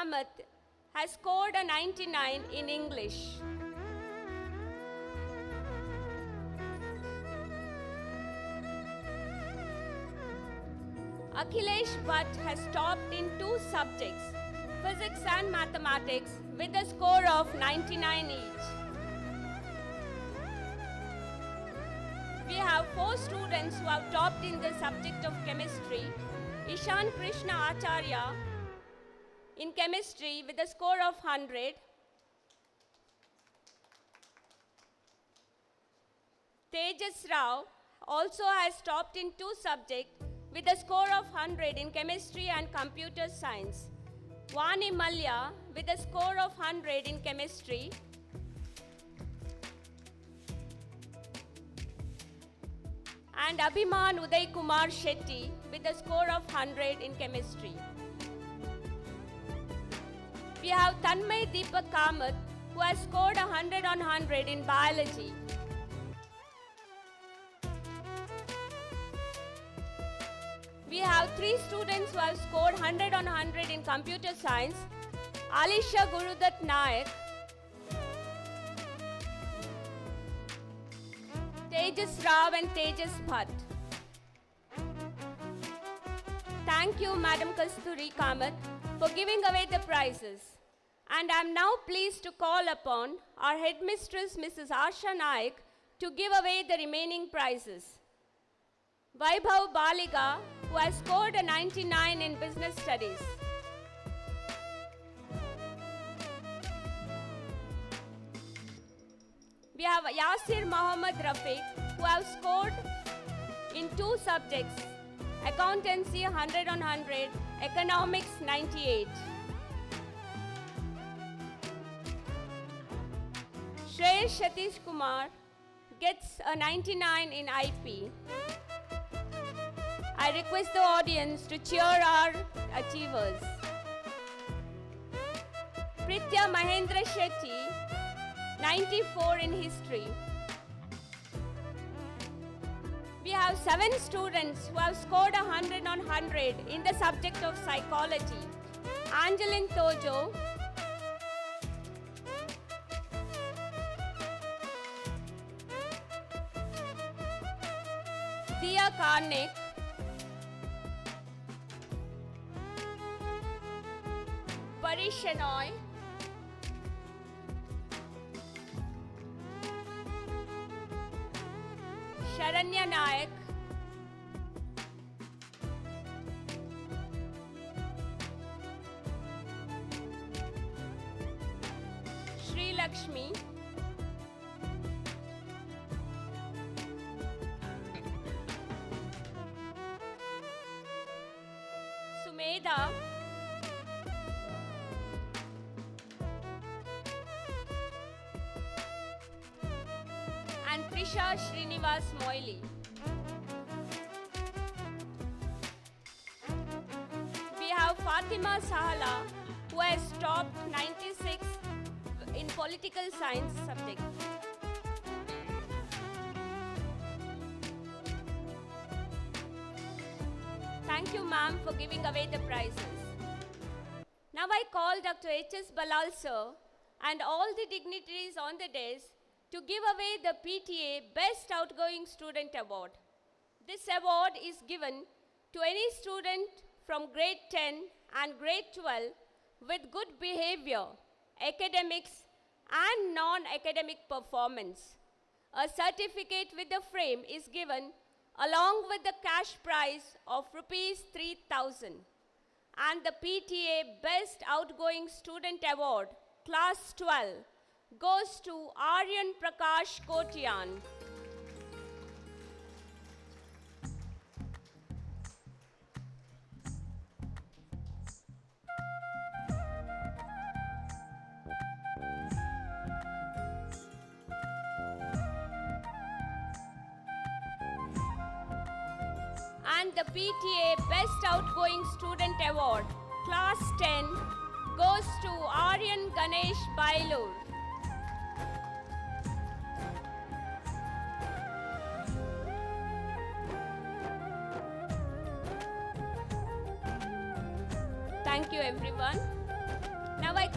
Kamath has scored a 99 in English. Akhilesh Bhatt has topped in 2 subjects, physics and mathematics, with a score of 99 each. We have 4 students who have topped in the subject of chemistry. Ishan Krishna Acharya in chemistry with a score of 100. Tejas Rao also has topped in 2 subjects with a score of 100 in chemistry and computer science. Vani Malya with a score of 100 in chemistry. And Abhiman Uday Kumar Shetty with a score of 100 in chemistry. We have Tanmay Deepak Kamath who has scored 100 on 100 in biology. We have 3 students who have scored 100 on 100 in computer science. Alisha Gurudat Nayak, Tejas Rao and Tejas Bhatt. Thank you, Madam Kasturi Kamath, for giving away the prizes. And I am now pleased to call upon our headmistress, Mrs. Asha Naik, to give away the remaining prizes. Vaibhav Baliga, who has scored a 99 in business studies. We have Yasir Mohammad Rafiq, who have scored in 2 subjects, accountancy 100 on 100, economics 98. Shreya Satish Kumar gets a 99 in IP. I request the audience to cheer our achievers. Pritya Mahendra Shetty, 94 in history. We have 7 students who have scored 100 on 100 in the subject of psychology. Angeline Tojo, Dia Karnik, Pari Shenoy, Sharanya Nayak, Sri Lakshmi, Sumedha, and Trisha Srinivas Moily. We have Fatima Sahala, who has topped 96 in political science subject. Thank you, ma'am, for giving away the prizes. Now I call Dr. H.S. Balal sir and all the dignitaries on the dais to give away the PTA Best Outgoing Student Award. This award is given to any student from grade 10 and grade 12 with good behavior, academics and non-academic performance. A certificate with the frame is given along with the cash prize of Rs 3,000. And the PTA Best Outgoing Student Award, Class 12, goes to Aryan Prakash Kotian. And the PTA Best Outgoing Student Award, Class 10, goes to Aryan Ganesh Bailur. Thank you, everyone.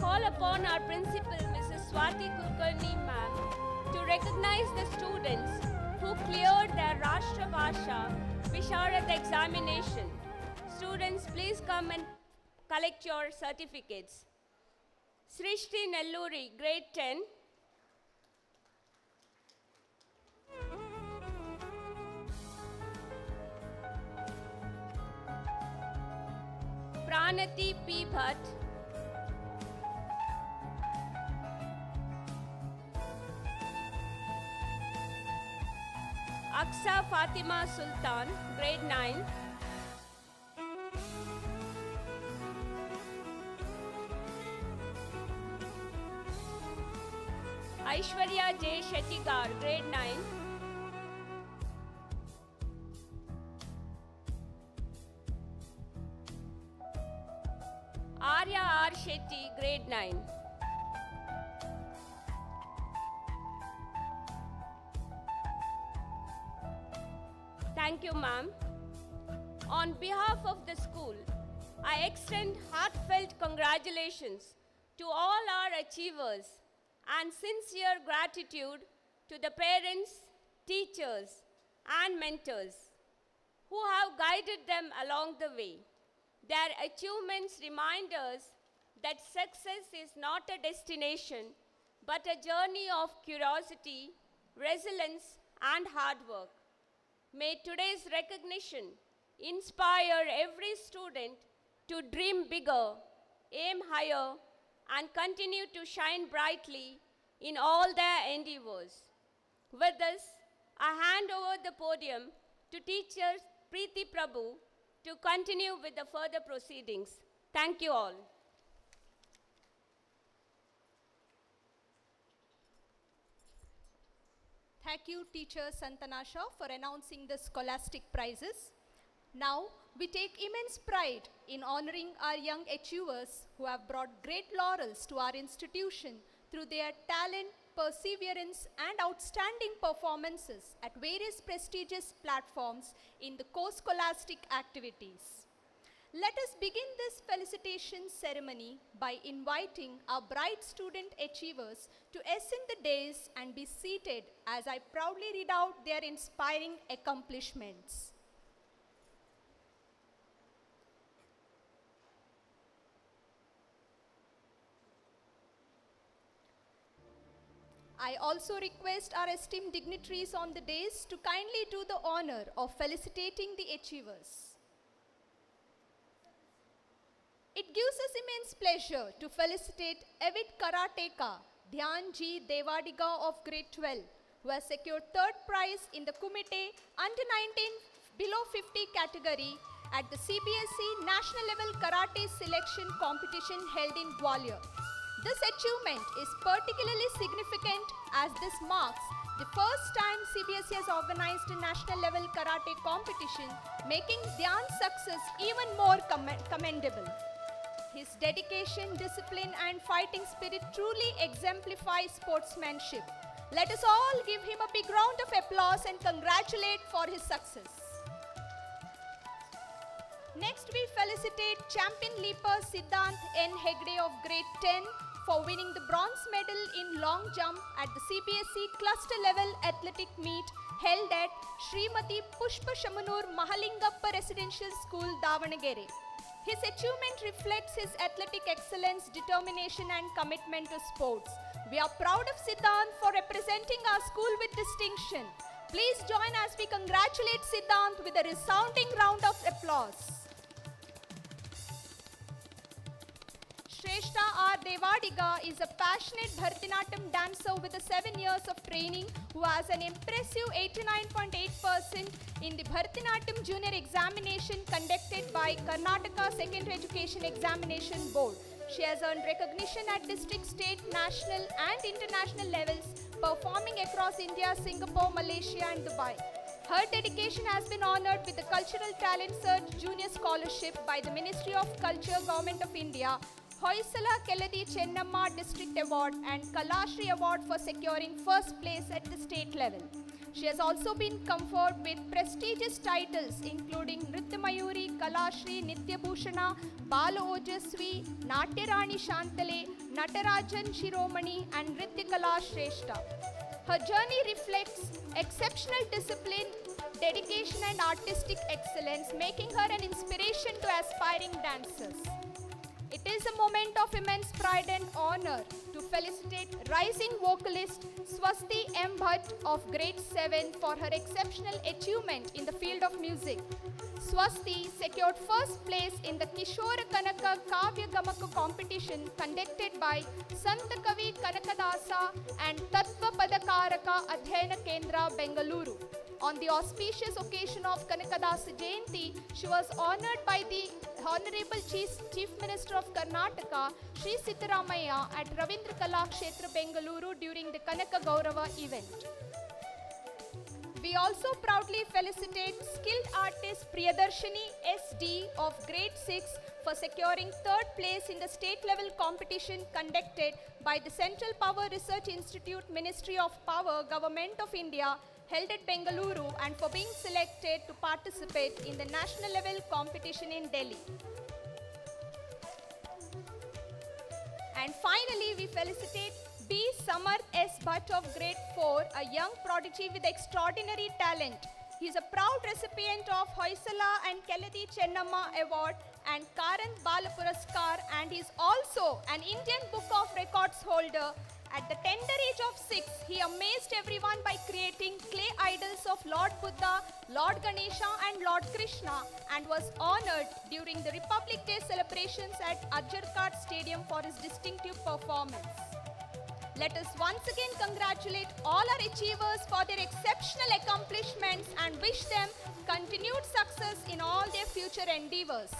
call upon our principal, Mrs. Swati Kulkarni ma'am, to recognize the students who cleared their Rashtra Bhasha Visharad examination. Students, please come and collect your certificates. Srishti Nelluri, grade 10. Pranati P. Bhatt. Aksa Fatima Sultan, grade 9. Aishwarya J. Shettigar, grade 9. Arya R. Shetty, grade 9. Thank you, ma'am. On behalf of the school, I extend heartfelt congratulations to all our achievers and sincere gratitude to the parents, teachers, and mentors who have guided them along the way. Their achievements remind us that success is not a destination, but a journey of curiosity, resilience, and hard work. May today's recognition inspire every student to dream bigger, aim higher, and continue to shine brightly in all their endeavors. With this, I hand over the podium to teacher Preeti Prabhu to continue with the further proceedings. Thank you all. Thank you, Teacher Santanasha, for announcing the Scholastic prizes. Now, we take immense pride in honoring our young achievers who have brought great laurels to our institution through their talent, perseverance, and outstanding performances at various prestigious platforms in the co-scholastic activities. Let us begin this felicitation ceremony by inviting our bright student achievers to ascend the dais and be seated as I proudly read out their inspiring accomplishments. I also request our esteemed dignitaries on the dais to kindly do the honor of felicitating the achievers. It gives us immense pleasure to felicitate avid karateka Dhyan Ji Devadiga of grade 12, who has secured third prize in the Kumite under 19 below 50 category at the CBSE National Level Karate Selection Competition held in Gwalior. This achievement is particularly significant as this marks the first time CBSE has organized a national level karate competition, making Dhyan's success even more commendable. His dedication, discipline, and fighting spirit truly exemplify sportsmanship. Let us all give him a big round of applause and congratulate for his success. Next, we felicitate champion leaper Siddhant N. Hegde of grade 10 for winning the bronze medal in long jump at the CBSE cluster level athletic meet held at Srimati Pushpa Shamanur Mahalingappa Residential School, Davanagere. His achievement reflects his athletic excellence, determination, and commitment to sports. We are proud of Siddhant for representing our school with distinction. Please join as we congratulate Siddhant with a resounding round of applause. Shrestha R. Devadiga is a passionate Bharatanatyam dancer with 7 years of training who has an impressive 89.8% in the Bharatanatyam Junior examination conducted by Karnataka Secondary Education Examination Board. She has earned recognition at district, state, national and international levels, performing across India, Singapore, Malaysia and Dubai. Her dedication has been honored with the Cultural Talent Search Junior Scholarship by the Ministry of Culture, Government of India, Hoysala Keladi Chennamma District Award and Kalashri Award for securing first place at the state level. She has also been conferred with prestigious titles including Nritya Mayuri, Kalashri, Nitya Bhushana, Bala Ojasvi, Natyarani Shantale, Natarajan Shiromani, and Rityakala Shrestha. Her journey reflects exceptional discipline, dedication, and artistic excellence, making her an inspiration to aspiring dancers. It is a moment of immense pride and honor to felicitate rising vocalist Swasti M. Bhatt of grade 7 for her exceptional achievement in the field of music. Swasti secured first place in the Kishora Kanaka Kavya Gamaka competition conducted by Santa Kavi Kanakadasa and Tattva Padakaraka Adhyayana Kendra, Bengaluru. On the auspicious occasion of Kanakadasa Jayanti, she was honored by the Honorable Chief Minister of Karnataka, Sri Sitaramaya, at Ravindra Kala Kshetra, Bengaluru during the Kanaka Gaurava event. We also proudly felicitate skilled artist Priyadarshini SD of grade 6 for securing third place in the state level competition conducted by the Central Power Research Institute, Ministry of Power, Government of India, held at Bengaluru, and for being selected to participate in the national level competition in Delhi. And finally, we felicitate B. Samarth S. Bhatt of grade 4, a young prodigy with extraordinary talent. He is a proud recipient of Hoysala and Keladi Chennamma Award and Karan Bala Puraskar, and he is also an Indian Book of Records holder. At the tender age of 6, he amazed everyone by creating clay idols of Lord Buddha, Lord Ganesha, and Lord Krishna, and was honored during the Republic Day celebrations at Ajarkad Stadium for his distinctive performance. Let us once again congratulate all our achievers for their exceptional accomplishments and wish them continued success in all their future endeavors.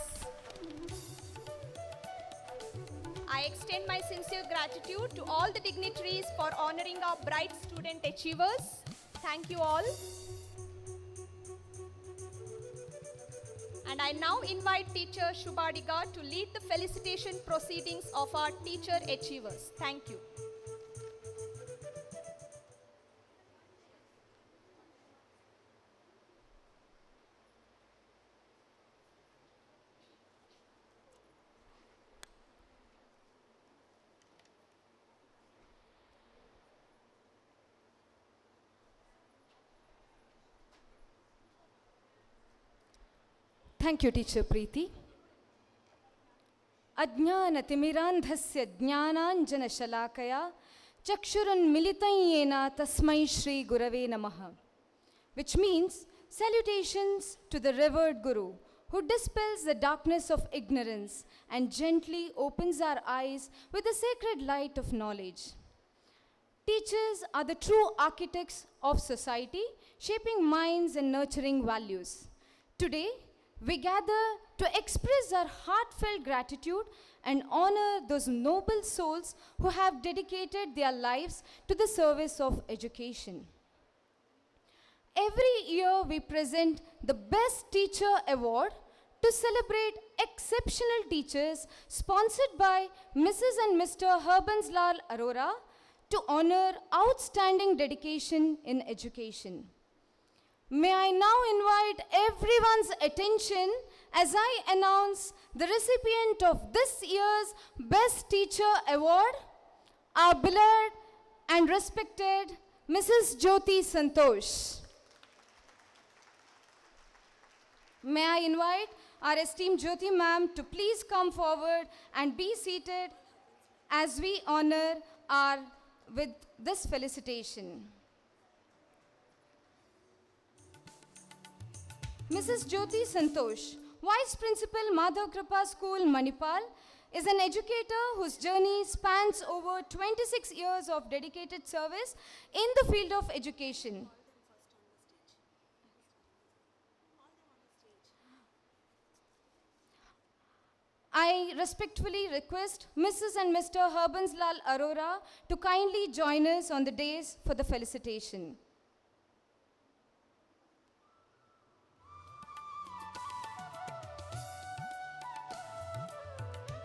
I extend my sincere gratitude to all the dignitaries for honoring our bright student achievers. Thank you all. And I now invite teacher Shubhadiga to lead the felicitation proceedings of our teacher achievers. Thank you. Thank you, Teacher Preeti. Ajnanatimirandhasya jnananjana shalakaya chakshurunmilitayena tasmai Shri Gurave Namaha, which means salutations to the revered Guru, who dispels the darkness of ignorance and gently opens our eyes with the sacred light of knowledge. Teachers are the true architects of society, shaping minds and nurturing values. Today, we gather to express our heartfelt gratitude and honor those noble souls who have dedicated their lives to the service of education. Every year we present the Best Teacher Award to celebrate exceptional teachers, sponsored by Mrs. and Mr. Herbanslal Arora, to honor outstanding dedication in education. May I now invite everyone's attention as I announce the recipient of this year's Best Teacher Award, our beloved and respected Mrs. Jyoti Santosh. May I invite our esteemed Jyoti ma'am to please come forward and be seated as we honor our with this felicitation. Mrs. Jyoti Santosh, Vice Principal Madhava Kripa School, Manipal, is an educator whose journey spans over 26 years of dedicated service in the field of education. I respectfully request Mrs. and Mr. Herbanslal Arora to kindly join us on the dais for the felicitation.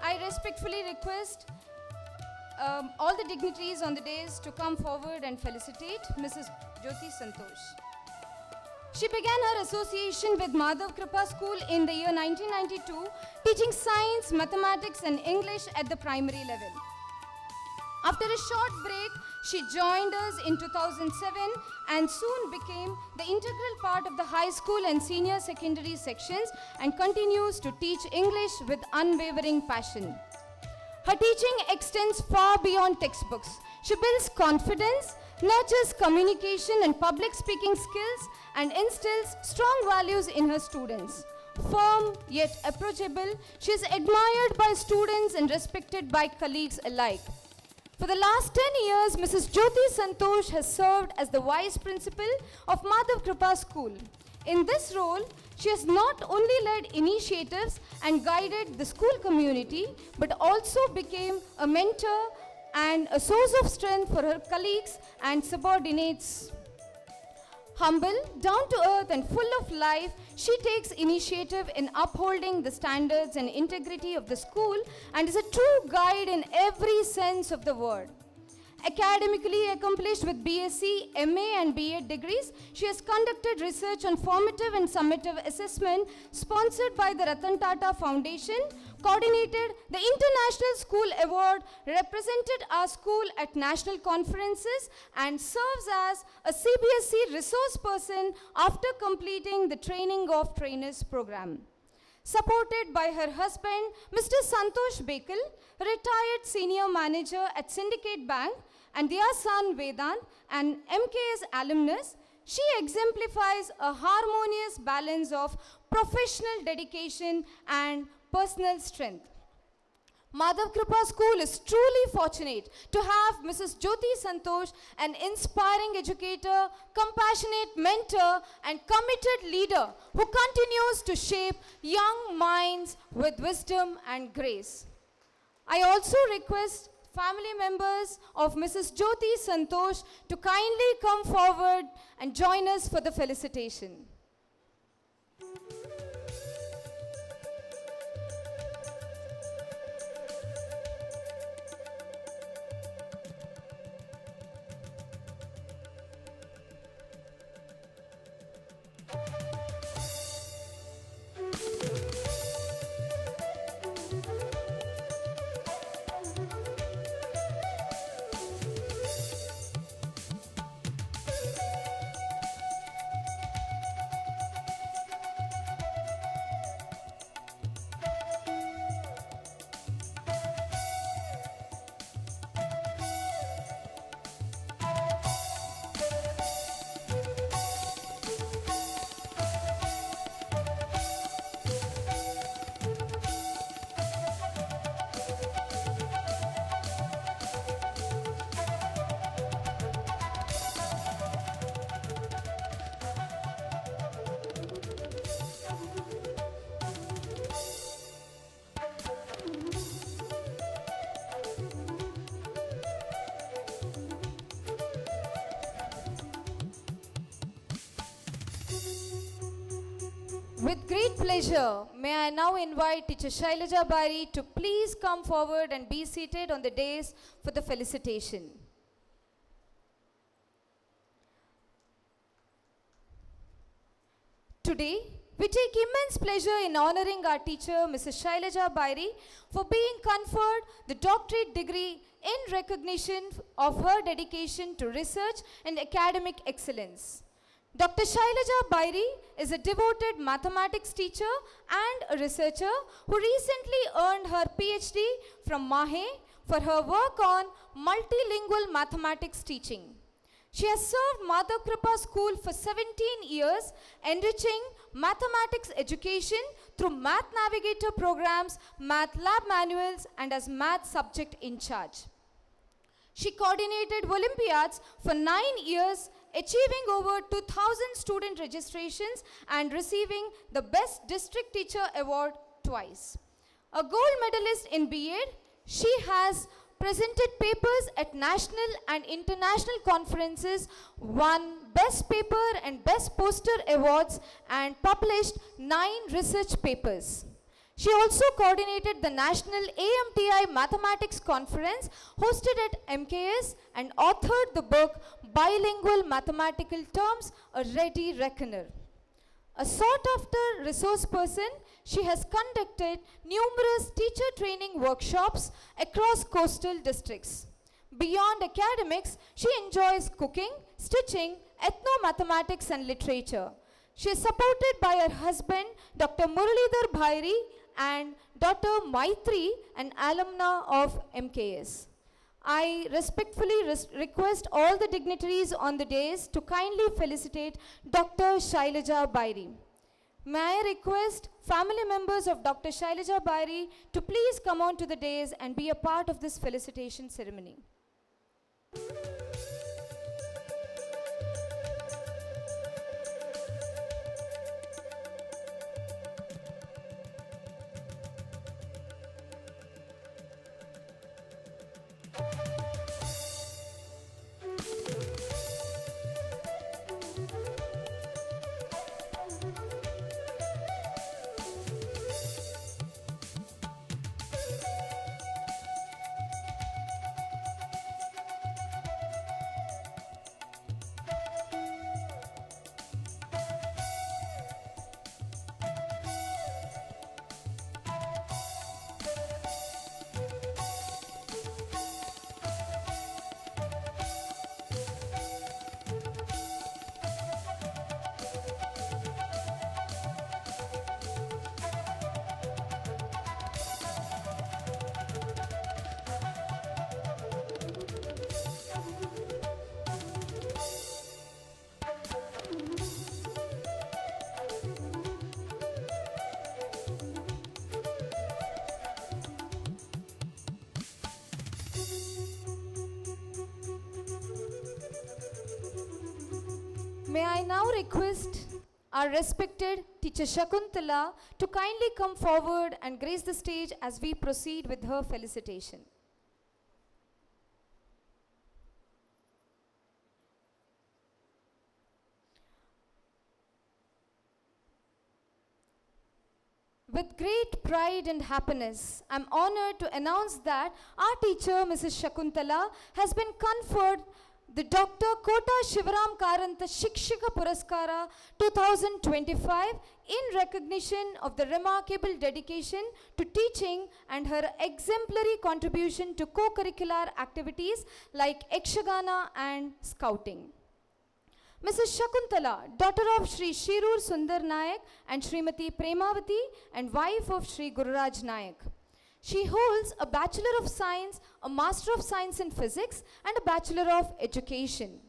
I respectfully request all the dignitaries on the dais to come forward and felicitate Mrs. Jyoti Santosh. She began her association with Madhava Kripa School in the year 1992, teaching science, mathematics and English at the primary level. After a short break, she joined us in 2007 and soon became the integral part of the high school and senior secondary sections and continues to teach English with unwavering passion. Her teaching extends far beyond textbooks. She builds confidence, nurtures communication and public speaking skills, and instills strong values in her students. Firm yet approachable, she is admired by students and respected by colleagues alike. For the last 10 years, Mrs. Jyoti Santosh has served as the Vice Principal of Madhava Kripa School. In this role, she has not only led initiatives and guided the school community, but also became a mentor and a source of strength for her colleagues and subordinates. Humble, down to earth, and full of life, she takes initiative in upholding the standards and integrity of the school and is a true guide in every sense of the word. Academically accomplished with BSc, MA and BEd degrees, she has conducted research on formative and summative assessment sponsored by the Ratan Tata Foundation, coordinated the International School Award, represented our school at national conferences, and serves as a CBSE resource person after completing the Training of Trainers program. Supported by her husband, Mr. Santosh Bekal, retired senior manager at Syndicate Bank, and their son Vedant, an MKS alumnus, she exemplifies a harmonious balance of professional dedication and personal strength. Madhava Kripa School is truly fortunate to have Mrs. Jyoti Santosh, an inspiring educator, compassionate mentor, and committed leader who continues to shape young minds with wisdom and grace. I also request family members of Mrs. Jyoti Santosh to kindly come forward and join us for the felicitation. With great pleasure, may I now invite Teacher Shailaja Bari to please come forward and be seated on the dais for the felicitation. Today, we take immense pleasure in honoring our teacher, Mrs. Shailaja Bari, for being conferred the doctorate degree in recognition of her dedication to research and academic excellence. Dr. Shailaja Bari is a devoted mathematics teacher and a researcher who recently earned her PhD from Mahe for her work on multilingual mathematics teaching. She has served Madhava Kripa School for 17 years, enriching mathematics education through Math Navigator programs, Math Lab manuals, and as Math subject in charge. She coordinated Olympiads for 9 years, achieving over 2,000 student registrations and receiving the Best District Teacher Award twice. A gold medalist in B.Ed, she has presented papers at national and international conferences, won Best Paper and Best Poster awards, and published 9 research papers. She also coordinated the National AMTI Mathematics Conference hosted at MKS and authored the book Bilingual Mathematical Terms, A Ready Reckoner. A sought-after resource person, she has conducted numerous teacher training workshops across coastal districts. Beyond academics, she enjoys cooking, stitching, ethno-mathematics and literature. She is supported by her husband, Dr. Muralidhar Bhairi, and Dr. Maitri, an alumna of MKS. I respectfully request all the dignitaries on the dais to kindly felicitate Dr. Shailaja Bairi. May I request family members of Dr. Shailaja Bairi to please come on to the dais and be a part of this felicitation ceremony. May I now request our respected teacher Shakuntala to kindly come forward and grace the stage as we proceed with her felicitation. With great pride and happiness, I am honored to announce that our teacher, Mrs. Shakuntala, has been conferred the Dr. Kota Shivaram Karanta Shikshika Puraskara 2025 in recognition of the remarkable dedication to teaching and her exemplary contribution to co-curricular activities like Ekshagana and Scouting. Mrs. Shakuntala, daughter of Sri Shirur Sundar Nayak and Srimati Premavati and wife of Sri Gururaj Nayak. She holds a Bachelor of Science, a Master of Science in Physics, and a Bachelor of Education.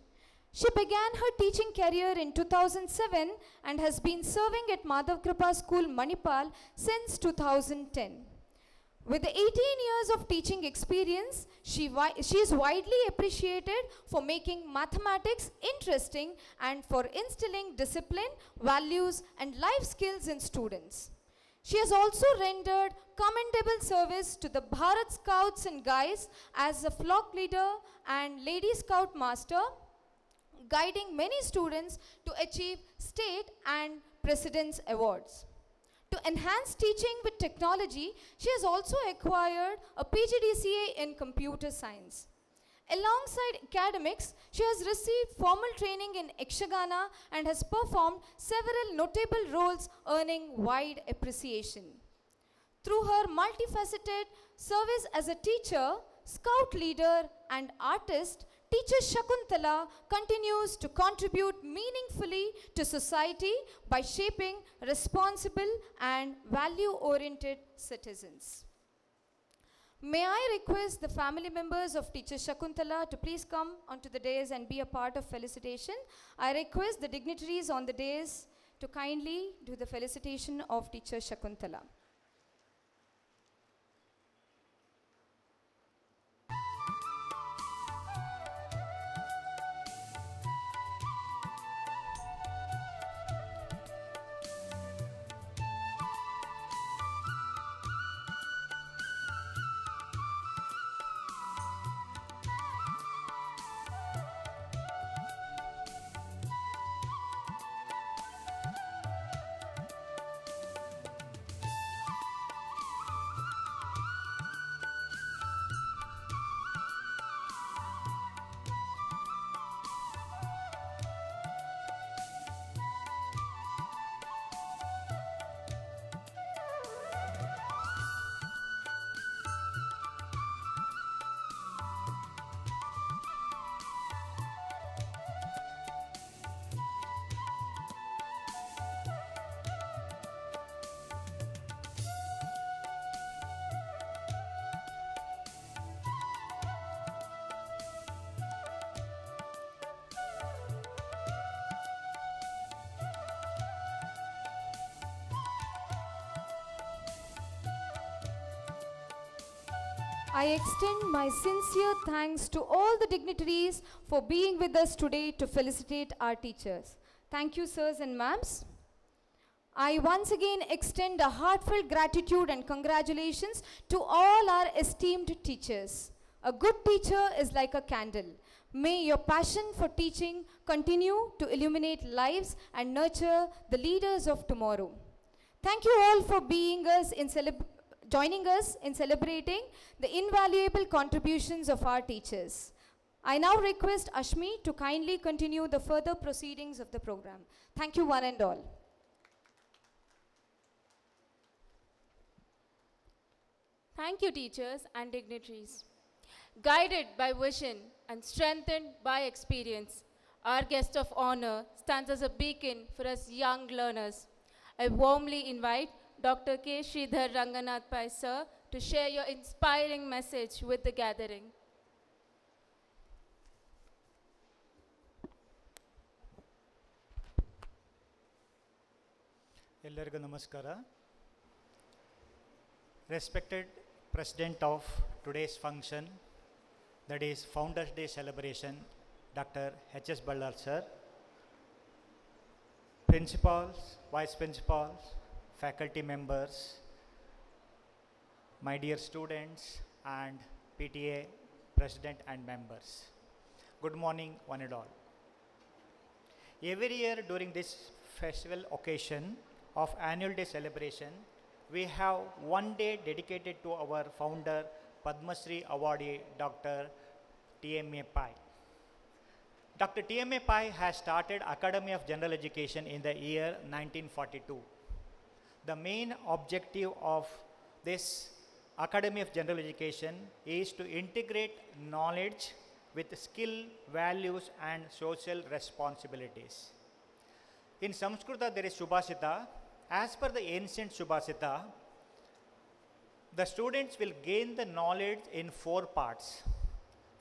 She began her teaching career in 2007 and has been serving at Madhava Kripa School, Manipal since 2010. With 18 years of teaching experience, she is widely appreciated for making mathematics interesting and for instilling discipline, values, and life skills in students. She has also rendered commendable service to the Bharat Scouts and Guides as a flock leader and Lady Scout Master, guiding many students to achieve state and President's awards. To enhance teaching with technology, she has also acquired a PGDCA in computer science. Alongside academics, she has received formal training in Ekshagana and has performed several notable roles earning wide appreciation. Through her multifaceted service as a teacher, scout leader and artist, teacher Shakuntala continues to contribute meaningfully to society by shaping responsible and value-oriented citizens. May I request the family members of teacher Shakuntala to please come onto the dais and be a part of felicitation. I request the dignitaries on the dais to kindly do the felicitation of teacher Shakuntala. I extend my sincere thanks to all the dignitaries for being with us today to felicitate our teachers. Thank you, sirs and ma'ams. I once again extend a heartfelt gratitude and congratulations to all our esteemed teachers. A good teacher is like a candle. May your passion for teaching continue to illuminate lives and nurture the leaders of tomorrow. Thank you all for joining us in celebrating the invaluable contributions of our teachers. I now request Ashmi to kindly continue the further proceedings of the program. Thank you one and all. Thank you, teachers and dignitaries. Guided by vision and strengthened by experience, our guest of honor stands as a beacon for us young learners. I warmly invite Dr. K. Sridhar Ranganath Pai sir to share your inspiring message with the gathering. ಎಲ್ಲರಿಗೂ ನಮಸ್ಕಾರ. Respected President of today's function, that is Founders Day celebration, Dr. H.S. Ballal sir, principals, vice principals, faculty members, my dear students and PTA president and members. Good morning one and all. Every year during this festival occasion of annual day celebration, we have one day dedicated to our founder, Padma Shri awardee, Dr. T.M.A. Pai. Dr. T.M.A. Pai has started Academy of General Education in the year 1942. The main objective of this Academy of General Education is to integrate knowledge with skill, values and social responsibilities. In Sanskrit there is Subhashita. As per the ancient Subhashita, the students will gain the knowledge in 4 parts.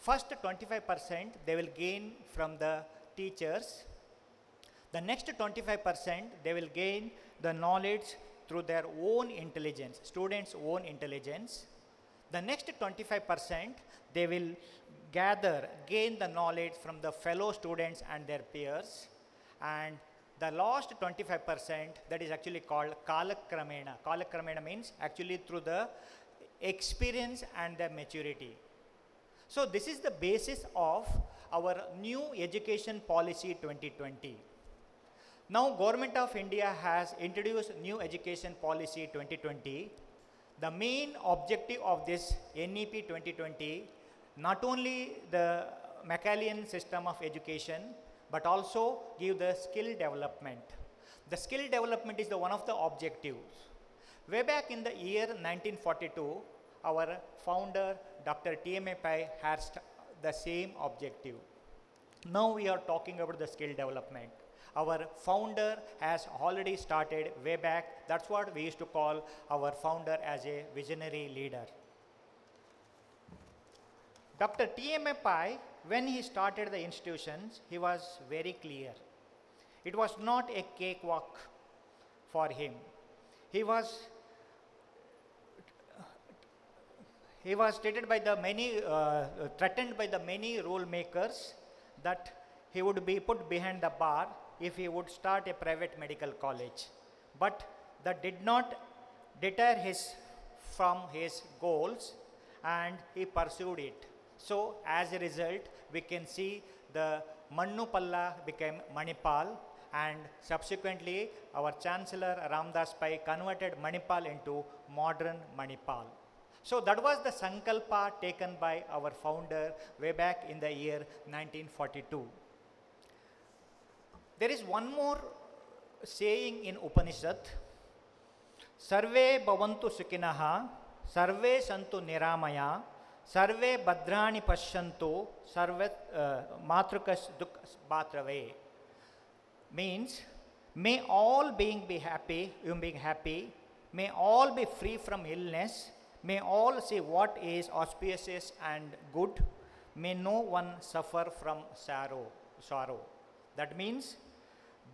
First 25% they will gain from the teachers. The next 25% they will gain the knowledge through their own intelligence, students' own intelligence. The next 25% they will gain the knowledge from the fellow students and their peers. And the last 25% that is actually called Kalakramena. Kalakramena means actually through the experience and the maturity. So this is the basis of our new education policy 2020. Now Government of India has introduced new education policy 2020. The main objective of this NEP 2020, not only the Machiavellian system of education, but also give the skill development. The skill development is the one of the objectives. Way back in the year 1942, our founder Dr. T.M.A. Pai has the same objective. Now we are talking about the skill development. Our founder has already started way back. That's what we used to call our founder as a visionary leader. Dr. T.M.A. Pai, when he started the institutions, he was very clear. It was not a cakewalk for him. He was treated by the many, threatened by the many rule makers that he would be put behind the bar if he would start a private medical college. But that did not deter from his goals, and he pursued it. So as a result, we can see the Mannu Palla became Manipal, and subsequently our Chancellor Ramdas Pai converted Manipal into modern Manipal. So that was the Sankalpa taken by our founder way back in the year 1942. There is one more saying in Upanishad, Sarve bhavantu sukinaha, sarve santu niramaya, sarve bhadrani pashyantu, sarve matrukas dukh bhatrave. Means, may all being be happy, may all be free from illness, may all see what is auspicious and good, may no one suffer from sorrow. That means,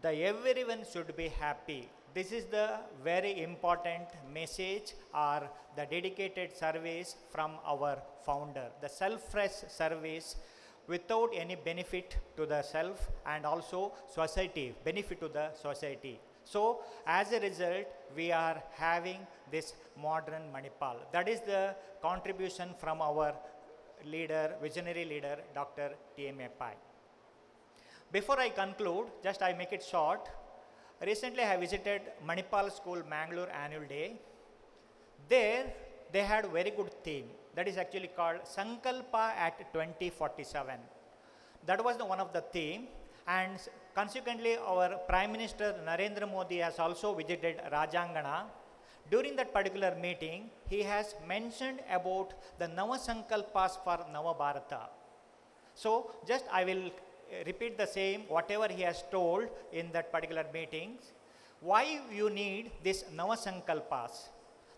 everyone should be happy. this is the very important message or the dedicated service from our founder, the selfless service without any benefit to the self and also society, benefit to the society. So as a result, we are having this modern Manipal. That is the contribution from our leader, visionary leader, Dr. T.M.A. Pai. Before I conclude, just I make it short. Recently I visited Manipal School, Mangalore annual day. There they had a very good theme that is actually called Sankalpa at 2047. That was one of the theme, and consequently our Prime Minister Narendra Modi has also visited Rajangana. During that particular meeting, he has mentioned about the Nava Sankalpas for Nava Bharata. So just I will repeat the same, whatever he has told in that particular meetings. Why you need this Nava Sankalpas?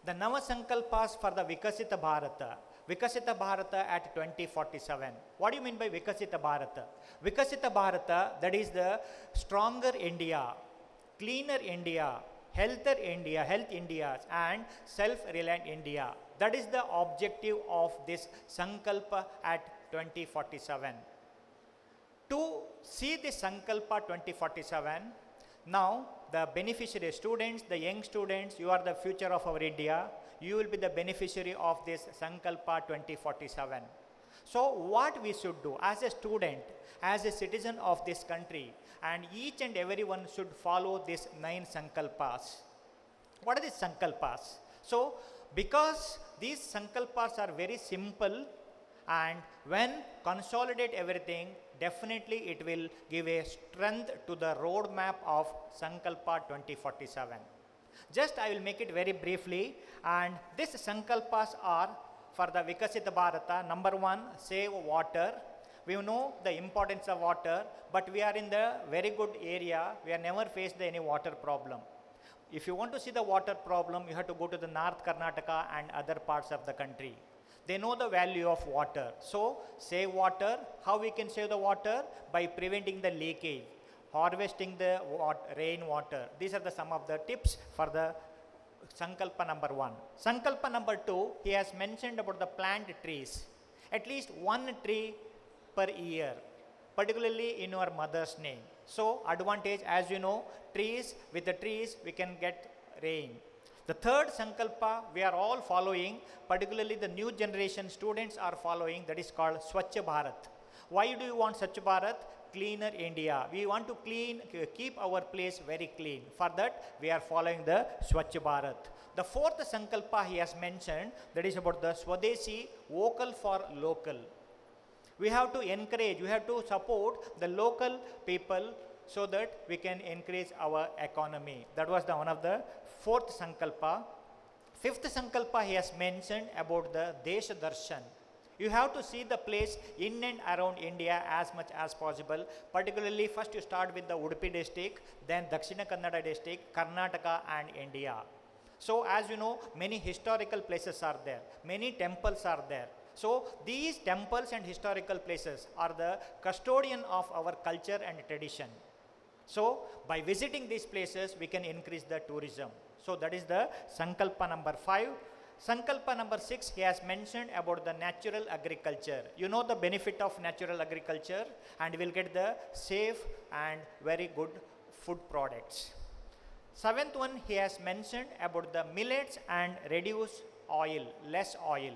The Nava Sankalpas for the Vikasita Bharata at 2047. What do you mean by Vikasita Bharata? Vikasita Bharata, that is the stronger India, cleaner India, health India and self-reliant India. That is the objective of this Sankalpa at 2047. To see this Sankalpa 2047, now the beneficiary students, the young students, you are the future of our India. You will be the beneficiary of this Sankalpa 2047. So what we should do as a student, as a citizen of this country, and each and everyone should follow these 9 Sankalpas. What are these Sankalpas? So because these Sankalpas are very simple, and when consolidate everything, definitely it will give a strength to the roadmap of Sankalpa 2047. Just I will make it very briefly, and these Sankalpas are for the Vikasita Bharata. Number 1, save water. We know the importance of water, but we are in the very good area. We have never faced any water problem. If you want to see the water problem, you have to go to the North Karnataka and other parts of the country. They know the value of water. So save water. How we can save the water? By preventing the leakage, harvesting the rainwater. These are some of the tips for the Sankalpa number 1. Sankalpa number 2, he has mentioned about the plant trees. At least 1 tree per year, particularly in your mother's name. So advantage, as you know, trees, with the trees we can get rain. The third Sankalpa we are all following, particularly the new generation students are following, that is called Swachh Bharat. Why do you want Swachh Bharat? Cleaner India. We want to keep our place very clean. For that, we are following the Swachh Bharat. The fourth Sankalpa he has mentioned, that is about the Swadeshi, vocal for local. We have to encourage, we have to support the local people so that we can increase our economy. That was one of the fourth Sankalpa. Fifth Sankalpa he has mentioned about the Desha Darshan. You have to see the place in and around India as much as possible. Particularly first you start with the Udupi district, then Dakshina Kannada district, Karnataka and India. So as you know, many historical places are there, many temples are there. So these temples and historical places are the custodian of our culture and tradition. So by visiting these places, we can increase the tourism. So that is the Sankalpa number 5. Sankalpa number 6, he has mentioned about the natural agriculture. You know the benefit of natural agriculture, and we will get the safe and very good food products. 7th one, he has mentioned about the millets and reduce oil, less oil.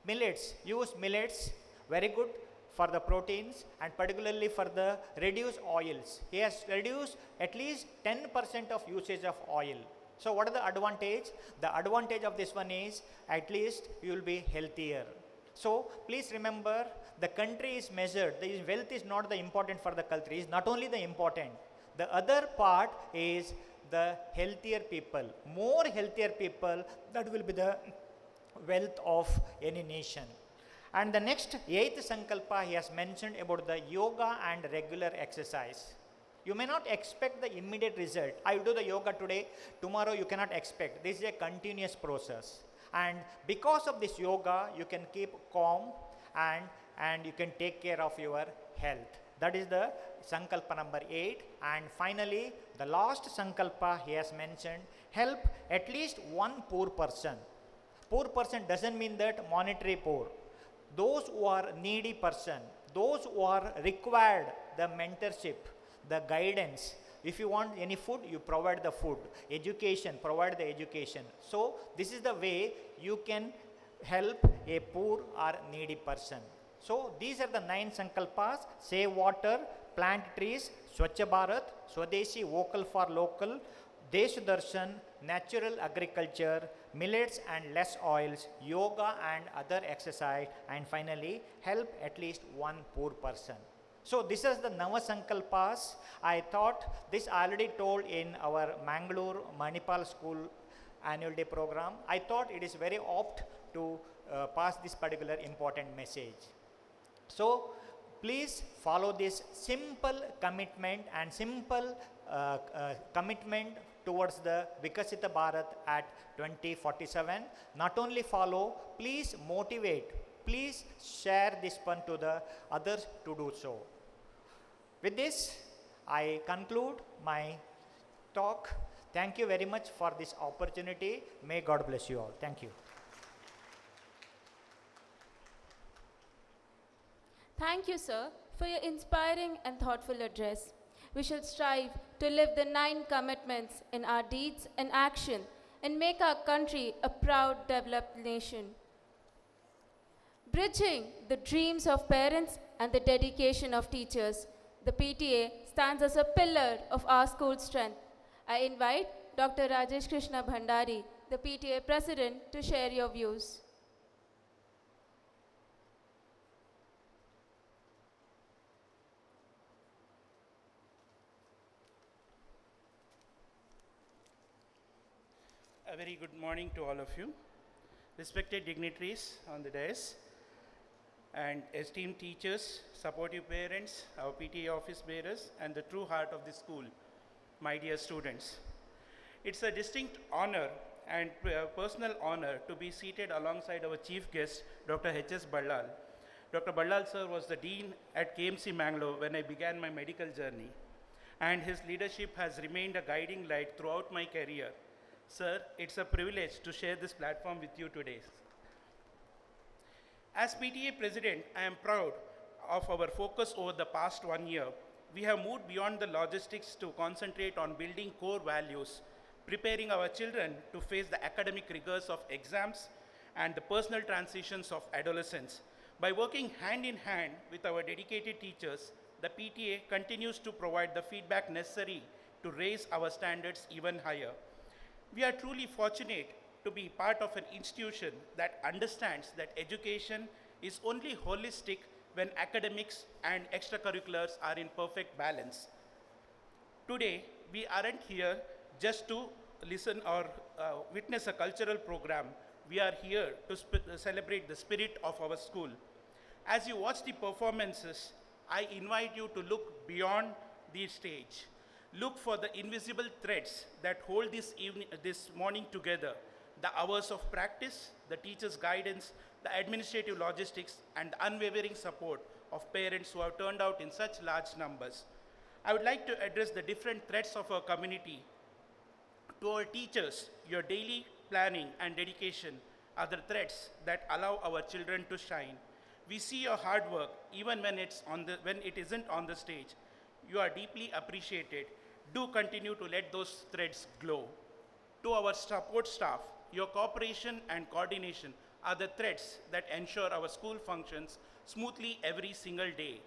Millets, use millets, very good for the proteins and particularly for the reduced oils. He has reduced at least 10% of usage of oil. So what is the advantage? The advantage of this one is at least you will be healthier. So please remember, the country is measured. The wealth is not the important for the country, is not only the important. The other part is the healthier people. More healthier people, that will be the wealth of any nation. And the next 8th Sankalpa, he has mentioned about the yoga and regular exercise. You may not expect the immediate result. I do the yoga today, tomorrow you cannot expect. This is a continuous process. And because of this yoga, you can keep calm and you can take care of your health. That is the Sankalpa number 8. And finally, the last Sankalpa he has mentioned, help at least one poor person. Poor person doesn't mean that monetary poor. Those who are needy person, those who are required the mentorship, the guidance. If you want any food, you provide the food. Education, provide the education. So this is the way you can help a poor or needy person. So these are the 9 Sankalpas: save water, plant trees, Swachh Bharat, Swadeshi, vocal for local, Desh Darshan, natural agriculture, millets and less oils, yoga and other exercise, and finally help at least one poor person. So this is the Nava Sankalpas. I thought this already told in our Mangalore Manipal School annual day program. I thought it is very apt to pass this particular important message. So please follow this simple commitment and simple commitment towards the Vikasita Bharat at 2047. Not only follow, please motivate, please share this one to the others to do so. With this, I conclude my talk. Thank you very much for this opportunity. May God bless you all. Thank you. Thank you, sir, for your inspiring and thoughtful address. We shall strive to live the 9 commitments in our deeds and action and make our country a proud, developed nation. Bridging the dreams of parents and the dedication of teachers, the PTA stands as a pillar of our school's strength. I invite Dr. Rajesh Krishna Bhandari, the PTA President, to share your views. A very good morning to all of you, respected dignitaries on the dais, and esteemed teachers, supportive parents, our PTA office bearers, and the true heart of the school, my dear students. It's a distinct honor and personal honor to be seated alongside our chief guest, Dr. H.S. Ballal. Dr. Ballal sir was the dean at KMC Mangalore when I began my medical journey, and his leadership has remained a guiding light throughout my career. Sir, it's a privilege to share this platform with you today. As PTA President, I am proud of our focus over the past 1 year. We have moved beyond the logistics to concentrate on building core values, preparing our children to face the academic rigors of exams and the personal transitions of adolescence. By working hand in hand with our dedicated teachers, the PTA continues to provide the feedback necessary to raise our standards even higher. We are truly fortunate to be part of an institution that understands that education is only holistic when academics and extracurriculars are in perfect balance. Today, we aren't here just to listen or witness a cultural program. We are here to celebrate the spirit of our school. As you watch the performances, I invite you to look beyond the stage. Look for the invisible threads that hold this morning together: the hours of practice, the teachers' guidance, the administrative logistics, and the unwavering support of parents who have turned out in such large numbers. I would like to address the different threads of our community. To our teachers, your daily planning and dedication are the threads that allow our children to shine. We see your hard work even when it isn't on the stage. You are deeply appreciated. Do continue to let those threads glow. To our support staff, your cooperation and coordination are the threads that ensure our school functions smoothly every single day.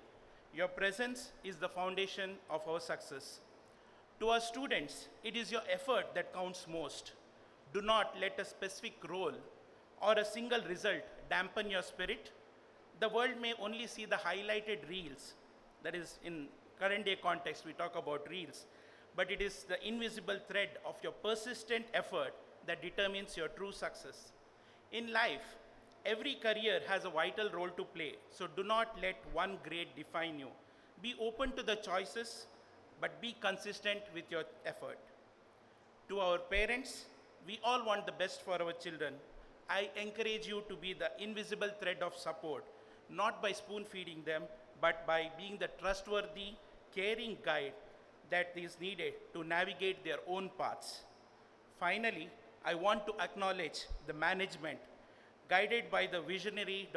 Your presence is the foundation of our success. To our students, it is your effort that counts most. Do not let a specific role or a single result dampen your spirit. The world may only see the highlighted reels. That is, in current day context, we talk about reels. But it is the invisible thread of your persistent effort that determines your true success. In life, every career has a vital role to play, so do not let one grade define you. Be open to the choices, but be consistent with your effort. To our parents, we all want the best for our children. I encourage you to be the invisible thread of support. not by spoon feeding them, but by being the trustworthy, caring guide that is needed to navigate their own paths. Finally, I want to acknowledge the management, guided by the visionary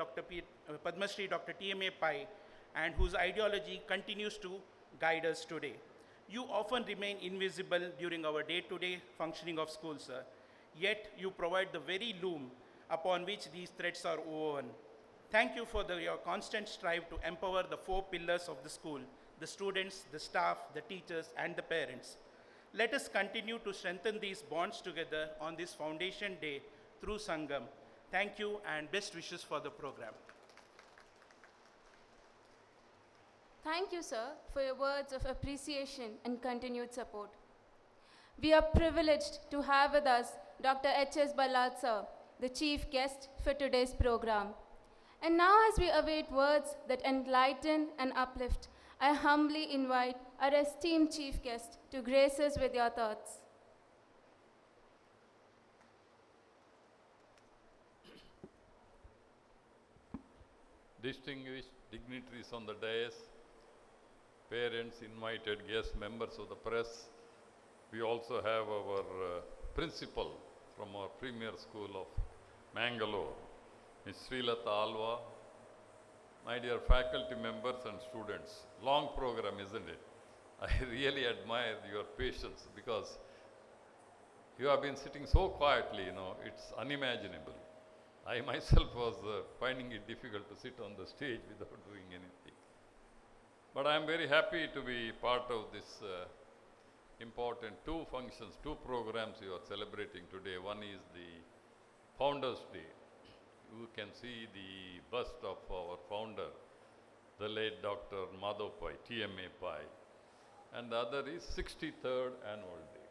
Padma Shri Dr. T.M.A. Pai, and whose ideology continues to guide us today. You often remain invisible during our day-to-day functioning of school, sir. Yet you provide the very loom upon which these threads are woven. Thank you for your constant strive to empower the four pillars of the school: the students, the staff, the teachers, and the parents. Let us continue to strengthen these bonds together on this Foundation Day through Sangam. Thank you and best wishes for the program. Thank you, sir, for your words of appreciation and continued support. We are privileged to have with us Dr. H.S. Ballad, sir, the chief guest for today's program. And now, as we await words that enlighten and uplift, I humbly invite our esteemed chief guest to grace us with your thoughts. Distinguished dignitaries on the dais, parents, invited guests, members of the press. We also have our principal from our premier school of Mangalore, Ms. Srilata Alva, my dear faculty members and students. Long program, isn't it? I really admire your patience because you have been sitting so quietly, it's unimaginable. I myself was finding it difficult to sit on the stage without doing anything. But I am very happy to be part of this important two functions, two programs you are celebrating today. One is the Founders Day. You can see the bust of our founder, the late Dr. Madhava Pai, T.M.A. Pai. And the other is 63rd annual day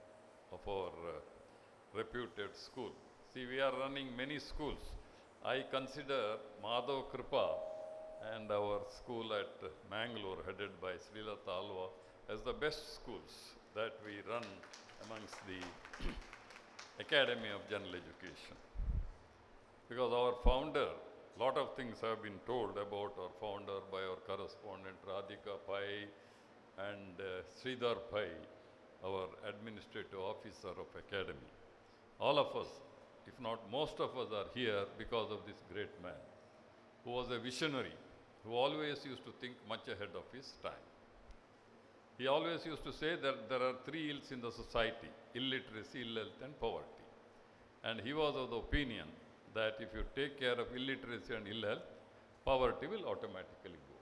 of our reputed school. See, we are running many schools. I consider Madhava Kripa and our school at Mangalore, headed by Srilata Alva, as the best schools that we run amongst the Academy of General Education. Because our founder, lot of things have been told about our founder by our correspondent Radhika Pai and Sridhar Pai, our administrative officer of Academy. All of us, if not most of us, are here because of this great man, who was a visionary, who always used to think much ahead of his time. He always used to say that there are three ills in the society: illiteracy, ill health, and poverty. And he was of the opinion that if you take care of illiteracy and ill health, poverty will automatically go.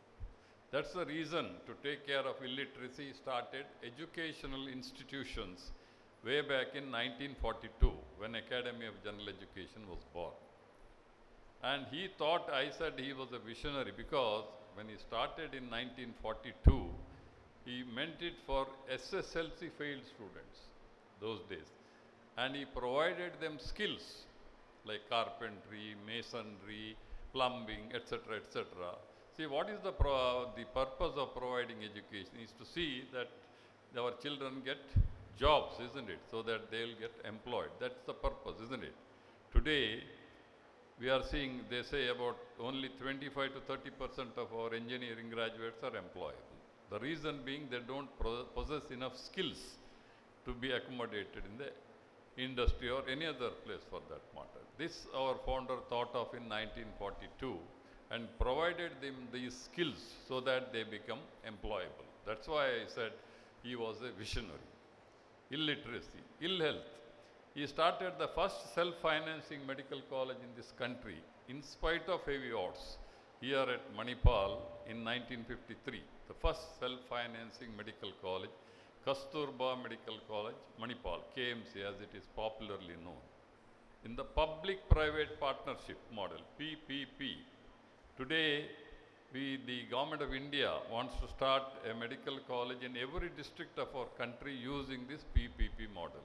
That's the reason to take care of illiteracy. He started educational institutions way back in 1942, when Academy of General Education was born. And he thought, I said he was a visionary because when he started in 1942, he meant it for SSLC failed students those days. And he provided them skills like carpentry, masonry, plumbing, etc., etc. See, what is the purpose of providing education is to see that our children get jobs, isn't it? So that they will get employed. That's the purpose, isn't it? Today, we are seeing, they say about only 25 to 30% of our engineering graduates are employable. The reason being they don't possess enough skills to be accommodated in the industry or any other place for that matter. This our founder thought of in 1942 and provided them these skills so that they become employable. That's why I said he was a visionary. Illiteracy, ill health. He started the first self-financing medical college in this country in spite of heavy odds here at Manipal in 1953. The first self-financing medical college, Kasturba Medical College, Manipal, KMC as it is popularly known. In the public-private partnership model, PPP, today the government of India wants to start a medical college in every district of our country using this PPP model.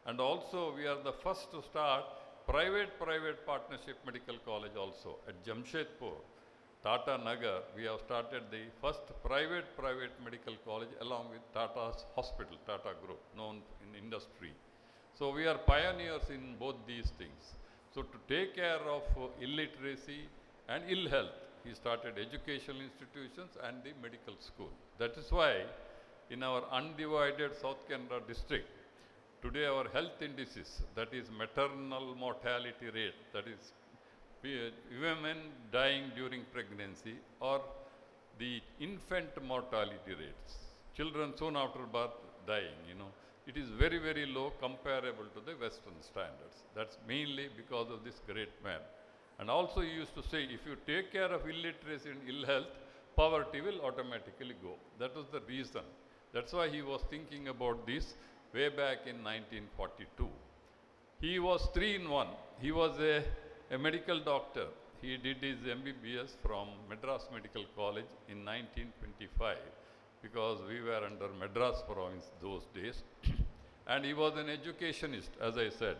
And also we are the first to start private-private partnership medical college also at Jamshedpur, Tata Nagar. We have started the first private medical college along with Tata's hospital, Tata Group, known in industry. So we are pioneers in both these things. So to take care of illiteracy and ill health, he started educational institutions and the medical school. That is why in our undivided South Canara district, today our health indices, that is maternal mortality rate, that is women dying during pregnancy, or the infant mortality rates, children soon after birth dying, it is very, very low comparable to the Western standards. That's mainly because of this great man. And also he used to say, if you take care of illiteracy and ill health, poverty will automatically go. That was the reason. That's why he was thinking about this way back in 1942. He was 3 in 1. He was a medical doctor. He did his MBBS from Madras Medical College in 1925 because we were under Madras province those days. And he was an educationist, as I said.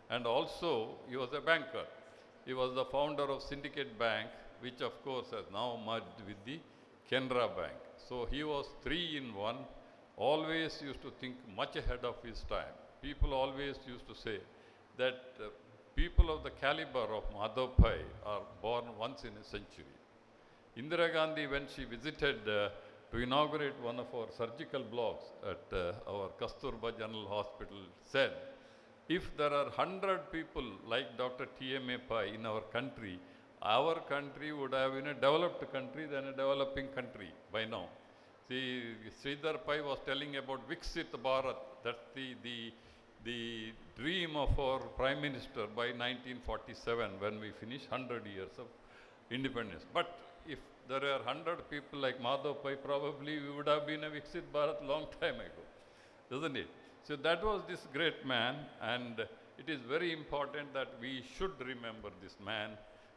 And also, he was a banker. He was the founder of Syndicate Bank, which of course has now merged with the Canara Bank. So he was 3 in 1, always used to think much ahead of his time. People always used to say that people of the caliber of Madhava are born once in a century. Indira Gandhi, when she visited to inaugurate one of our surgical blocks at our Kasturba General Hospital, said, if there are 100 people like Dr. T.M.A. Pai in our country would have been a developed country than a developing country by now. See, Sridhar Pai was telling about Viksit Bharat, that's the dream of our Prime Minister by 1947 when we finish 100 years of independence. But if there are 100 people like Madhav Pai, probably we would have been a Viksit Bharat long time ago, isn't it? So that was this great man, and it is very important that we should remember this man,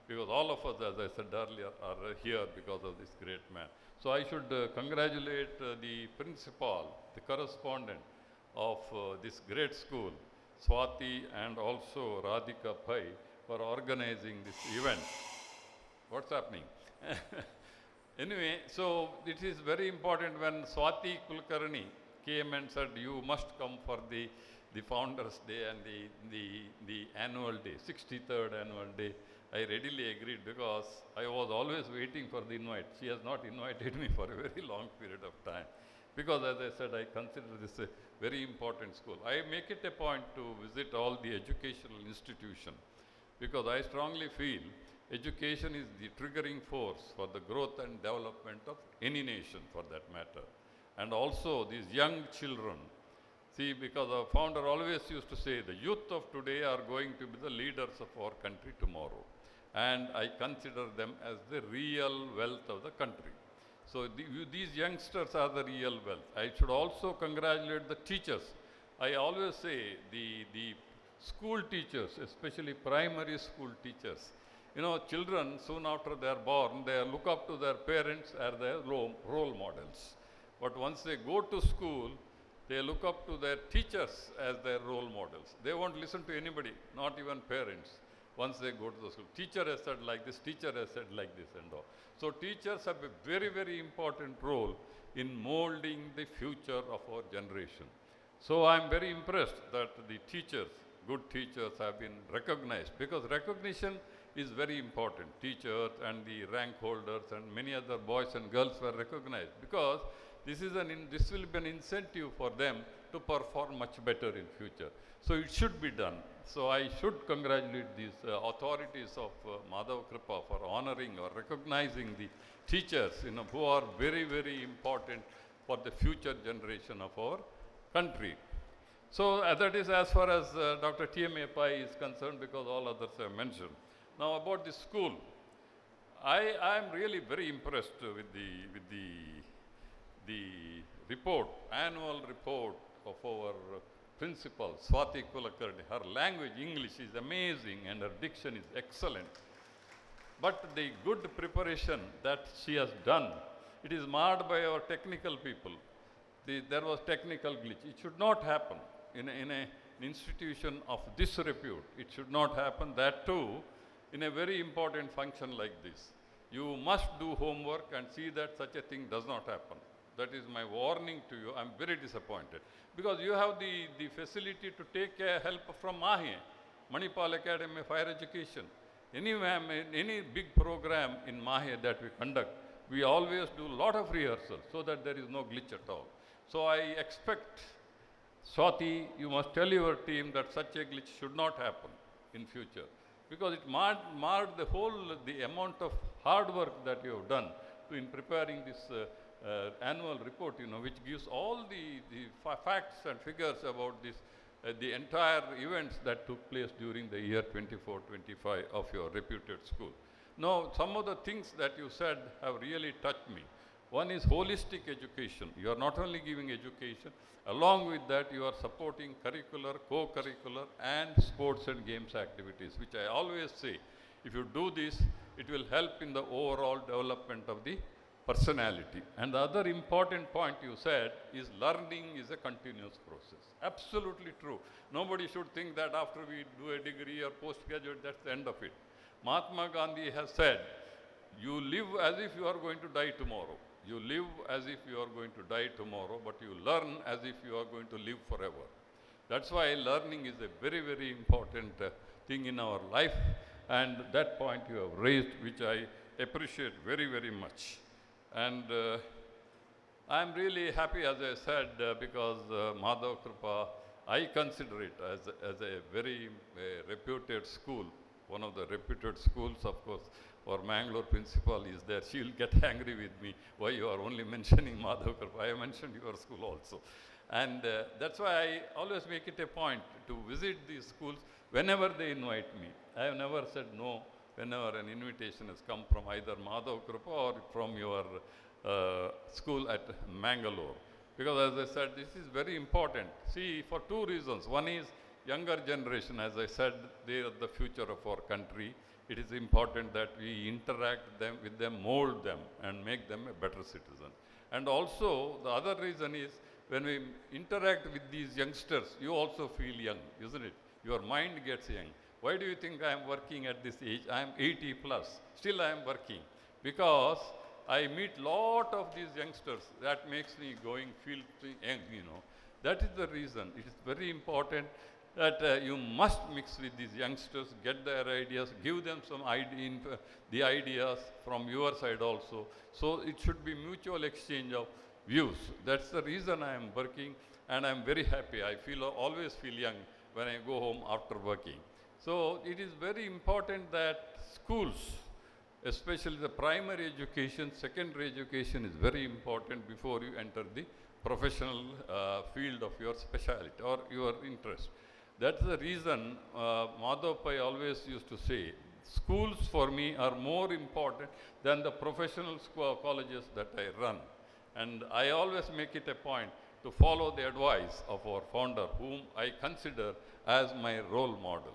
because all of us, as I said earlier, are here because of this great man. So I should congratulate the principal, the correspondent of this great school, Swati, and also Radhika Pai, for organizing this event. What's happening? Anyway, so it is very important when Swati Kulkarni came and said, you must come for the Founders Day and the annual day, 63rd annual day. I readily agreed because I was always waiting for the invite. She has not invited me for a very long period of time. Because as I said, I consider this a very important school. I make it a point to visit all the educational institutions because I strongly feel education is the triggering force for the growth and development of any nation for that matter. And also these young children, see, because our founder always used to say the youth of today are going to be the leaders of our country tomorrow. And I consider them as the real wealth of the country. So these youngsters are the real wealth. I should also congratulate the teachers. I always say the school teachers, especially primary school teachers, children soon after they are born, they look up to their parents as their role models. But once they go to school, they look up to their teachers as their role models. They won't listen to anybody, not even parents. Once they go to the school, teacher has said like this, teacher has said like this and all. So teachers have a very, very important role in molding the future of our generation. So I am very impressed that the teachers, good teachers, have been recognized because recognition is very important. Teachers and the rank holders and many other boys and girls were recognized because this will be an incentive for them to perform much better in future. So it should be done. So I should congratulate these authorities of Madhava Kripa for honoring or recognizing the teachers, who are very, very important for the future generation of our country. So that is as far as Dr. T.M.A. Pai is concerned because all others have mentioned. Now about the school, I am really very impressed with the report, annual report of our principal, Swati Kulkarni. Her language, English, is amazing and her diction is excellent. But the good preparation that she has done, it is marred by our technical people. There was technical glitch. It should not happen in an institution of this repute. It should not happen. That too, in a very important function like this. You must do homework and see that such a thing does not happen. That is my warning to you. I am very disappointed. Because you have the facility to take help from MAHE, Manipal Academy of Higher Education. Any big program in Mahe that we conduct, we always do a lot of rehearsal so that there is no glitch at all. So I expect, Swati, you must tell your team that such a glitch should not happen in future, because it marred the amount of hard work that you have done in preparing this annual report, which gives all the facts and figures about this, the entire events that took place during the year 24-25 of your reputed school. Now, some of the things that you said have really touched me. One is holistic education. You are not only giving education, along with that you are supporting curricular, co-curricular and sports and games activities, which I always say, if you do this, it will help in the overall development of the personality. And the other important point you said is learning is a continuous process. Absolutely true. Nobody should think that after we do a degree or postgraduate, that's the end of it. Mahatma Gandhi has said, you live as if you are going to die tomorrow. You live as if you are going to die tomorrow, but you learn as if you are going to live forever. That's why learning is a very, very important thing in our life, and that point you have raised, which I appreciate very, very much. And I'm really happy, as I said, because Madhava, Kripa, I consider it as a very reputed school, one of the reputed schools, of course. Our Mangalore principal is there. She will get angry with me. Why you are only mentioning Madhava, Kripa? I mentioned your school also. And that's why I always make it a point to visit these schools whenever they invite me. I have never said no whenever an invitation has come from either Madhava, Kripa or from your school at Mangalore. Because as I said, this is very important. See, for two reasons. One is younger generation, as I said, they are the future of our country. It is important that we interact with them, mold them, and make them a better citizen. And also, the other reason is, when we interact with these youngsters, you also feel young, isn't it? Your mind gets young. Why do you think I am working at this age? I am 80 plus. Still I am working. Because I meet lot of these youngsters. That makes me feel young, That is the reason. It is very important that you must mix with these youngsters, get their ideas, give them some the ideas from your side also. So it should be mutual exchange of views. That's the reason I am working, and I am very happy. I always feel young when I go home after working. So it is very important that schools, especially the primary education, secondary education is very important before you enter the professional field of your specialty or your interest. That's the reason Madhav Pai always used to say, schools for me are more important than the professional colleges that I run. And I always make it a point to follow the advice of our founder, whom I consider as my role model.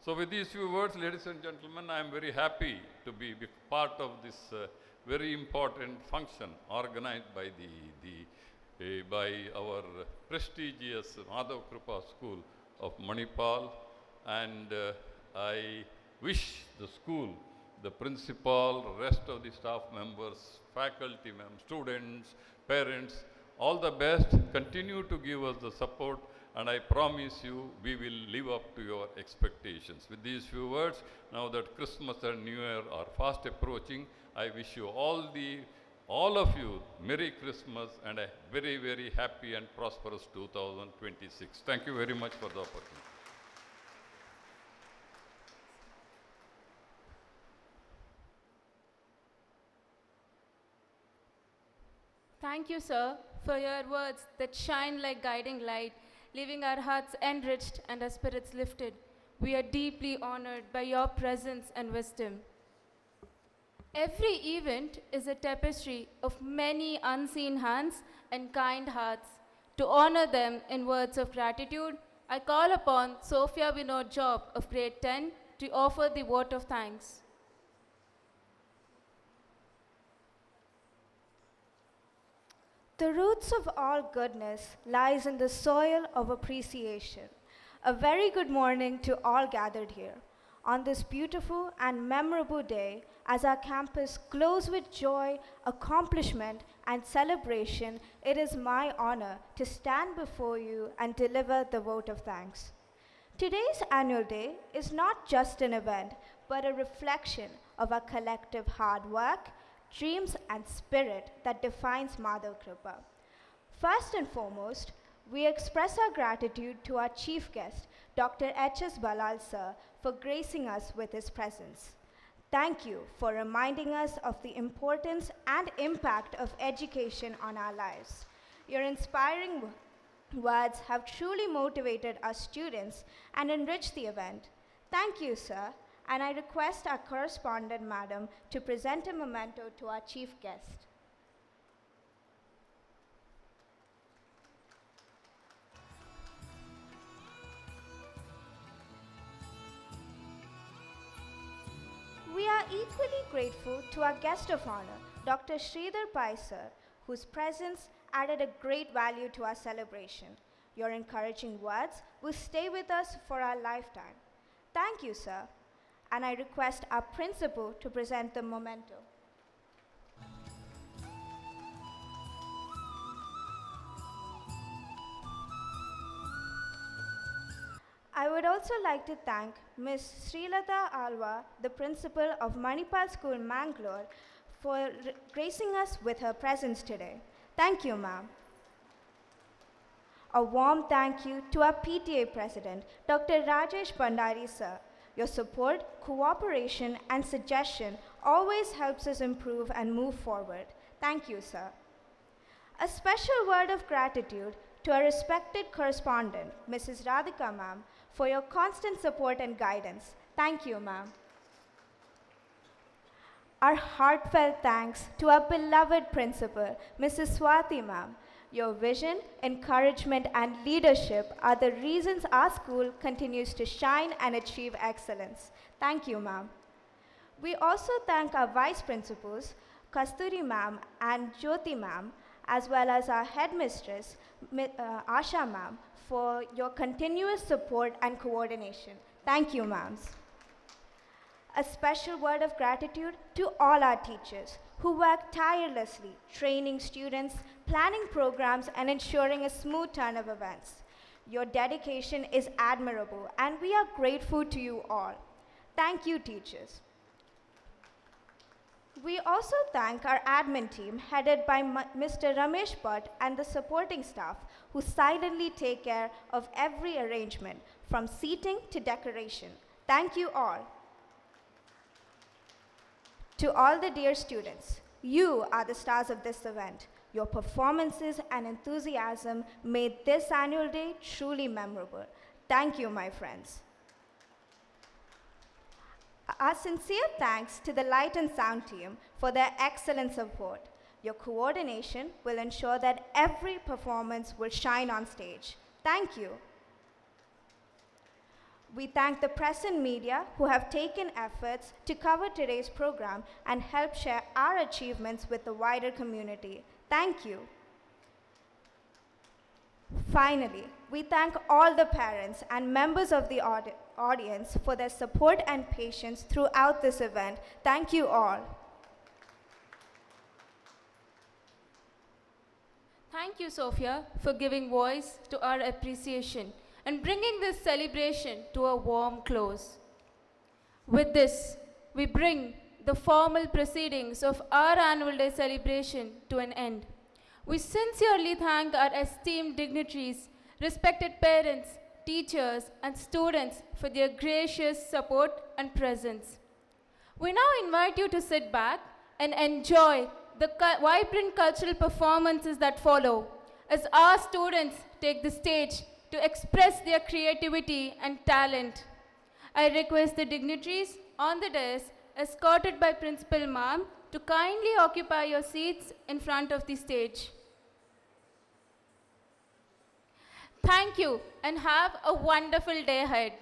So with these few words, ladies and gentlemen, I am very happy to be part of this very important function organized by by our prestigious Madhav Kripa School of Manipal, and I wish the school, the principal, rest of the staff members, faculty members, students, parents, all the best. Continue to give us the support, and I promise you we will live up to your expectations. With these few words, now that Christmas and New Year are fast approaching, I wish you all of you Merry Christmas and a very, very happy and prosperous 2026. Thank you very much for the opportunity. Thank you, sir, for your words that shine like guiding light, leaving our hearts enriched and our spirits lifted. We are deeply honored by your presence and wisdom. Every event is a tapestry of many unseen hands and kind hearts. To honor them in words of gratitude, I call upon Sophia Vinod Job of grade 10 to offer the vote of thanks. The roots of all goodness lies in the soil of appreciation. A very good morning to all gathered here. On this beautiful and memorable day, as our campus glows with joy, accomplishment, and celebration, it is my honor to stand before you and deliver the vote of thanks. Today's annual day is not just an event, but a reflection of our collective hard work, dreams, and spirit that defines Madhava Kripa. First and foremost, we express our gratitude to our chief guest, Dr. H.S. Balal sir, for gracing us with his presence. Thank you for reminding us of the importance and impact of education on our lives. Your inspiring words have truly motivated our students and enriched the event. Thank you, sir, and I request our correspondent, madam, to present a memento to our chief guest. We are equally grateful to our guest of honor, Dr. Sridhar Pai sir, whose presence added a great value to our celebration. Your encouraging words will stay with us for our lifetime. Thank you, sir. And I request our principal to present the memento. I would also like to thank Ms. Srilata Alva, the principal of Manipal School, Mangalore, for gracing us with her presence today. Thank you, ma'am. A warm thank you to our PTA president, Dr. Rajesh Bandari, sir. Your support, cooperation, and suggestion always helps us improve and move forward. Thank you, sir. A special word of gratitude to our respected correspondent, Mrs. Radhika, ma'am, for your constant support and guidance. Thank you, ma'am. Our heartfelt thanks to our beloved principal, Mrs. Swati, ma'am. Your vision, encouragement, and leadership are the reasons our school continues to shine and achieve excellence. Thank you, ma'am. We also thank our vice principals, Kasturi ma'am and Jyoti ma'am, as well as our headmistress, Asha ma'am, for your continuous support and coordination. Thank you, ma'ams. A special word of gratitude to all our teachers who work tirelessly, training students, planning programs, and ensuring a smooth turn of events. Your dedication is admirable, and we are grateful to you all. Thank you, teachers. We also thank our admin team headed by Mr. Ramesh Bhatt and the supporting staff who silently take care of every arrangement from seating to decoration. Thank you all. To all the dear students, you are the stars of this event. Your performances and enthusiasm made this annual day truly memorable. Thank you, my friends. Our sincere thanks to the Light and Sound team for their excellent support. Your coordination will ensure that every performance will shine on stage. Thank you. We thank the press and media who have taken efforts to cover today's program and help share our achievements with the wider community. Thank you. Finally, we thank all the parents and members of the audience for their support and patience throughout this event. Thank you all. Thank you, Sophia, for giving voice to our appreciation and bringing this celebration to a warm close. With this, we bring the formal proceedings of our annual day celebration to an end. We sincerely thank our esteemed dignitaries, respected parents, teachers, and students for their gracious support and presence. We now invite you to sit back and enjoy the vibrant cultural performances that follow as our students take the stage to express their creativity and talent. I request the dignitaries on the dais, escorted by Principal Ma'am, to kindly occupy your seats in front of the stage. Thank you and have a wonderful day ahead.